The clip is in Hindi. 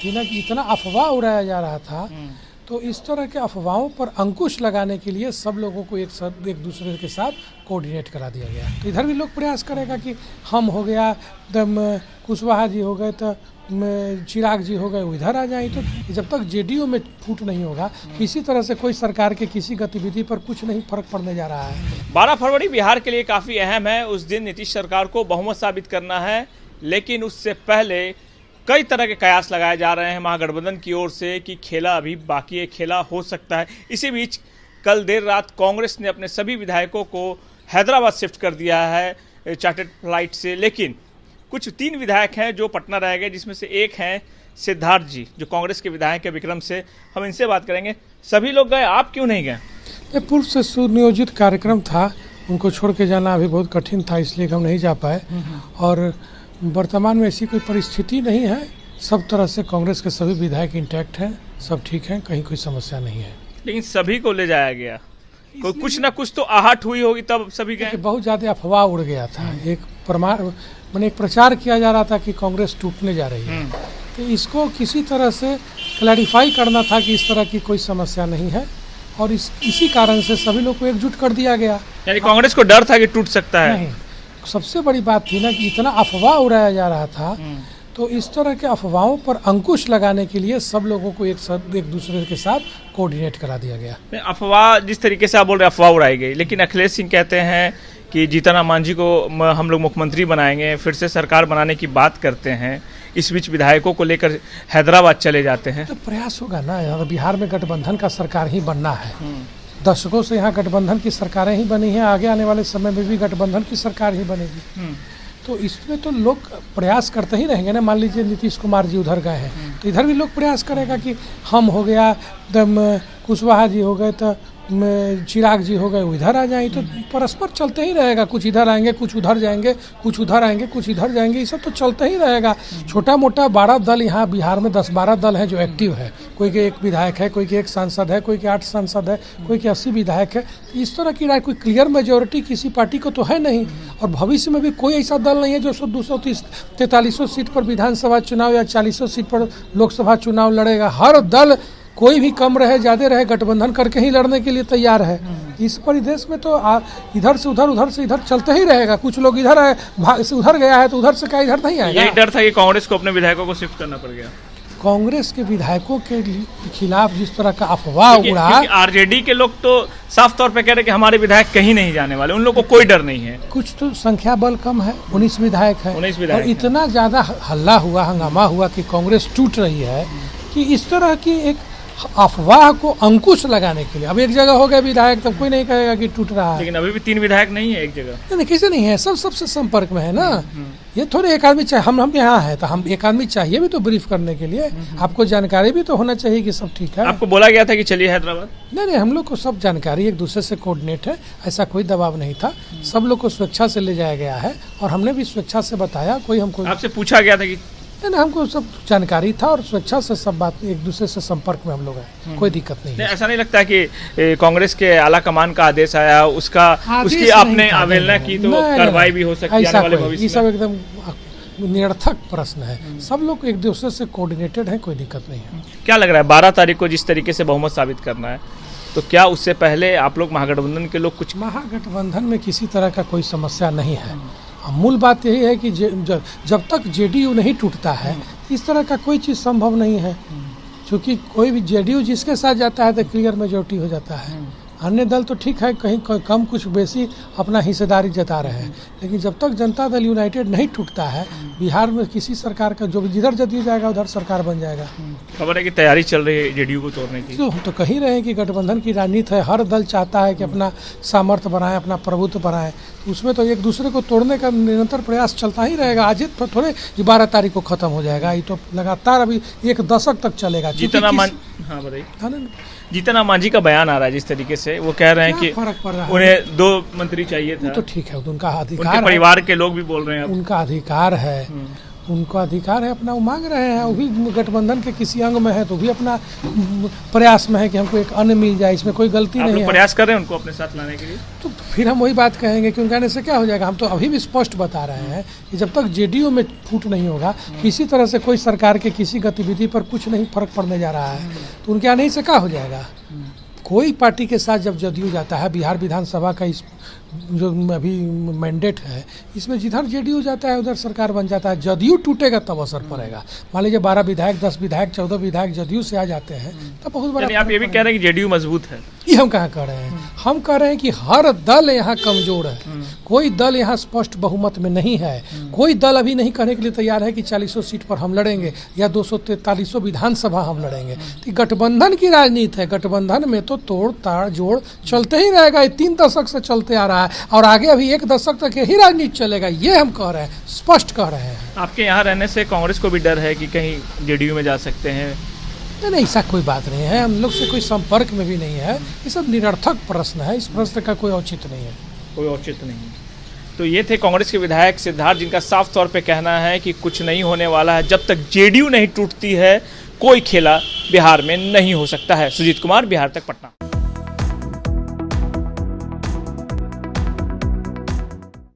थी ना कि इतना अफवाह उड़ाया जा रहा था, तो इस तरह के अफवाहों पर अंकुश लगाने के लिए सब लोगों को एक दूसरे के साथ कोऑर्डिनेट करा दिया गया। तो इधर भी लोग प्रयास करेगा कि हम हो गया, कुशवाहा जी हो गए, तो चिराग जी हो गए, वो इधर आ जाए। तो जब तक जेडीयू में फूट नहीं होगा, किसी तरह से कोई सरकार के किसी गतिविधि पर कुछ नहीं फर्क पड़ने जा रहा है। 12 फरवरी बिहार के लिए काफ़ी अहम है। उस दिन नीतीश सरकार को बहुमत साबित करना है, लेकिन उससे पहले कई तरह के कयास लगाए जा रहे हैं महागठबंधन की ओर से कि खेला अभी बाकी है, खेला हो सकता है। इसी बीच कल देर रात कांग्रेस ने अपने सभी विधायकों को हैदराबाद शिफ्ट कर दिया है चार्टर्ड फ्लाइट से, लेकिन कुछ 3 विधायक हैं जो पटना रह गए, जिसमें से एक हैं सिद्धार्थ जी जो कांग्रेस के विधायक है विक्रम से। हम इनसे बात करेंगे। सभी लोग गए, आप क्यों नहीं गए? ये पूर्व से सुनियोजित कार्यक्रम था, उनको छोड़ के जाना अभी बहुत कठिन था, इसलिए हम नहीं जा पाए। और वर्तमान में ऐसी कोई परिस्थिति नहीं है, सब तरह से कांग्रेस के सभी विधायक इंटैक्ट हैं, सब ठीक हैं, कहीं कोई समस्या नहीं है। लेकिन सभी को ले जाया गया, कोई कुछ ना कुछ तो आहट हुई होगी तब सभी गए। बहुत ज़्यादा अफवाह उड़ गया था, एक प्रचार किया जा रहा था कि कांग्रेस टूटने जा रही है, तो इसको किसी तरह से क्लैरिफाई करना था कि इस तरह की कोई समस्या नहीं है, और इसी कारण से सभी लोग को एकजुट कर दिया गया। यानी कांग्रेस को डर था कि टूट सकता है? नहीं, सबसे बड़ी बात थी ना कि इतना अफवाह उड़ाया जा रहा था, तो इस तरह के अफवाहों पर अंकुश लगाने के लिए सब लोगों को एक दूसरे के साथ कोऑर्डिनेट करा दिया गया। अफवाह जिस तरीके से आप बोल रहे हैं अफवाह उड़ाई गई, लेकिन अखिलेश सिंह कहते हैं कि जीतनराम मांझी को हम लोग मुख्यमंत्री बनाएंगे, फिर से सरकार बनाने की बात करते हैं। इस बीच विधायकों को लेकर हैदराबाद चले जाते हैं। तो प्रयास होगा ना, यहाँ बिहार में गठबंधन का सरकार ही बनना है। दशकों से यहाँ गठबंधन की सरकारें ही बनी हैं, आगे आने वाले समय में भी गठबंधन की सरकार ही बनेगी। तो इसमें तो लोग प्रयास करते ही रहेंगे ना। मान लीजिए नीतीश कुमार जी उधर गए हैं, तो इधर भी लोग प्रयास करेगा कि हम हो गया, कुशवाहा जी हो गए, तो चिराग जी हो गए, वो इधर आ जाए। तो परस्पर चलते ही रहेगा, कुछ इधर आएंगे, कुछ उधर जाएंगे, कुछ उधर आएंगे, कुछ इधर जाएंगे, ये सब तो चलता ही रहेगा। छोटा मोटा 12 दल यहाँ बिहार में 10-12 दल हैं जो एक्टिव है। कोई के 1 विधायक है, कोई के 1 सांसद है, कोई के 8 सांसद है, कोई के 80 विधायक है। इस तरह की राय, कोई क्लियर मेजोरिटी किसी पार्टी को तो है नहीं, और भविष्य में भी कोई ऐसा दल नहीं है जो 230-43 सीट पर विधानसभा चुनाव या 40 सीट पर लोकसभा चुनाव लड़ेगा। हर दल कोई भी कम रहे ज्यादा रहे गठबंधन करके ही लड़ने के लिए तैयार है। इस परिदेश में तो इधर से उधर से इधर चलते ही रहेगा। कुछ लोग इधर आए, उधर गया है तो उधर से क्या इधर नहीं आएगा। यही डर था कि कांग्रेस को अपने विधायकों को शिफ्ट करना पड़ गया। कांग्रेस के विधायकों के खिलाफ जिस तरह का अफवाह उड़ा, आरजेडी के लोग तो साफ तौर पे कह रहे कि हमारे विधायक कहीं नहीं जाने वाले, उन लोगों को कोई डर नहीं है। कुछ तो संख्या बल कम है, 19 विधायक है, 19 विधायक, और इतना ज्यादा हल्ला हुआ, हंगामा हुआ कि कांग्रेस टूट रही है, कि इस तरह की एक अफवाह को अंकुश लगाने के लिए। अब एक जगह हो गया विधायक, तब कोई नहीं कहेगा कि टूट रहा है। लेकिन अभी भी 3 विधायक नहीं है एक जगह। नहीं, किसी नहीं है, सब सबसे संपर्क में है ना। ये थोड़े एक आदमी चाहिए, हम यहाँ हैं तो हम एक आदमी चाहिए भी तो ब्रीफ करने के लिए, आपको जानकारी भी तो होना चाहिए कि सब ठीक है। आपको बोला गया था कि चलिए हैदराबाद? नहीं, हम लोग को सब जानकारी एक दूसरे से कोऑर्डिनेट है, ऐसा कोई दबाव नहीं था। सब लोग को स्वेच्छा से ले जाया गया है, और हमने भी स्वेच्छा से बताया। कोई हमको आपसे पूछा गया था कि नहीं, हमको सब जानकारी था, और स्वेच्छा से सब बात एक दूसरे से संपर्क में हम लोग हैं, कोई दिक्कत नहीं है। ऐसा नहीं लगता कि कांग्रेस के आला कमान का आदेश आया, उसकी आपने अवहेलना की तो कार्रवाई भी हो सकती है आने वाले भविष्य में? ये सब एकदम निरर्थक प्रश्न है। सब लोग एक दूसरे से कोऑर्डिनेटेड है, कोई दिक्कत नहीं है। क्या लग रहा है 12 तारीख को जिस तरीके से बहुमत साबित करना है, तो क्या उससे पहले आप लोग महागठबंधन के लोग कुछ? महागठबंधन में किसी तरह का कोई समस्या नहीं है। मूल बात यही है कि जब तक जेडीयू नहीं टूटता है, इस तरह का कोई चीज़ संभव नहीं है। क्योंकि कोई भी जेडीयू जिसके साथ जाता है तो क्लियर मेजोरिटी हो जाता है। अन्य दल तो ठीक है, कहीं कम कुछ बेसी अपना हिस्सेदारी जता रहे हैं, लेकिन जब तक जनता दल यूनाइटेड नहीं टूटता है, बिहार में किसी सरकार का जो जिधर जदयू जाएगा उधर सरकार बन जाएगा। खबर है कि तैयारी चल रही है जेडीयू को तोड़ने की। तो हम तो कह ही रहे हैं कि गठबंधन की राजनीति है, हर दल चाहता है कि अपना सामर्थ्य बनाए, अपना प्रभुत्व बनाए। उसमें तो एक दूसरे को तोड़ने का निरंतर प्रयास चलता ही रहेगा। आज थोड़े 12 तारीख को खत्म हो जाएगा, ये तो लगातार अभी 1 दशक तक चलेगा। जीतनराम मांझी का बयान आ रहा है जिस तरीके से, वो कह रहे हैं कि फर्क पड़ रहा है, उन्हें 2 मंत्री चाहिए था। तो ठीक है, उनका अधिकार, उनके परिवार के लोग भी बोल रहे हैं, उनका अधिकार है। उनका अधिकार है, अपना वो मांग रहे हैं। वो भी गठबंधन के किसी अंग में है तो भी अपना प्रयास में है कि हमको एक अन्य मिल जाए, इसमें कोई गलती आप नहीं लोग है। प्रयास कर रहे हैं उनको अपने साथ लाने के लिए? तो फिर हम वही बात कहेंगे कि उनके आने से क्या हो जाएगा। हम तो अभी भी स्पष्ट बता रहे हैं कि जब तक जेडीयू में फूट नहीं होगा, किसी तरह से कोई सरकार के किसी गतिविधि पर कुछ नहीं फर्क पड़ने जा रहा है, तो उनके आने से क्या हो जाएगा। कोई पार्टी के साथ जब जदयू जाता है, बिहार विधानसभा का इस जो अभी मैंडेट है, इसमें जिधर जेडीयू जाता है उधर सरकार बन जाता है। जदयू टूटेगा तब असर पड़ेगा। मान लीजिए 12 विधायक, 10 विधायक, 14 विधायक जदयू से आ जाते हैं, तब बहुत बड़ा। यानी आप ये भी कह रहे हैं कि जेडीयू मजबूत है? ये हम कहाँ कह रहे हैं, हम कह रहे हैं कि हर दल यहाँ कमजोर है। कोई दल यहाँ स्पष्ट बहुमत में नहीं है। कोई दल अभी नहीं कहने के लिए तैयार है कि 40 सीट पर हम लड़ेंगे या 243 विधानसभा हम लड़ेंगे। तो गठबंधन की राजनीति है। गठबंधन में तो तोड़ ताड़ जोड़ चलते ही रहेगा। ये 3 दशक से चलते आ रहा है और आगे अभी 1 दशक तक यही राजनीति चलेगा। ये हम कह रहे हैं, स्पष्ट कह रहे हैं। आपके यहाँ रहने से कांग्रेस को भी डर है कि कहीं जेडीयू में जा सकते हैं? नहीं, ऐसा कोई बात नहीं है। हम लोग से कोई संपर्क में भी नहीं है। ये सब निरर्थक प्रश्न है। इस प्रश्न का कोई औचित्य नहीं है। कोई औचित्य नहीं है। तो ये थे कांग्रेस के विधायक सिद्धार्थ, जिनका साफ तौर पे कहना है कि कुछ नहीं होने वाला है। जब तक जेडीयू नहीं टूटती है, कोई खेला बिहार में नहीं हो सकता है। सुजीत कुमार, बिहार तक, पटना।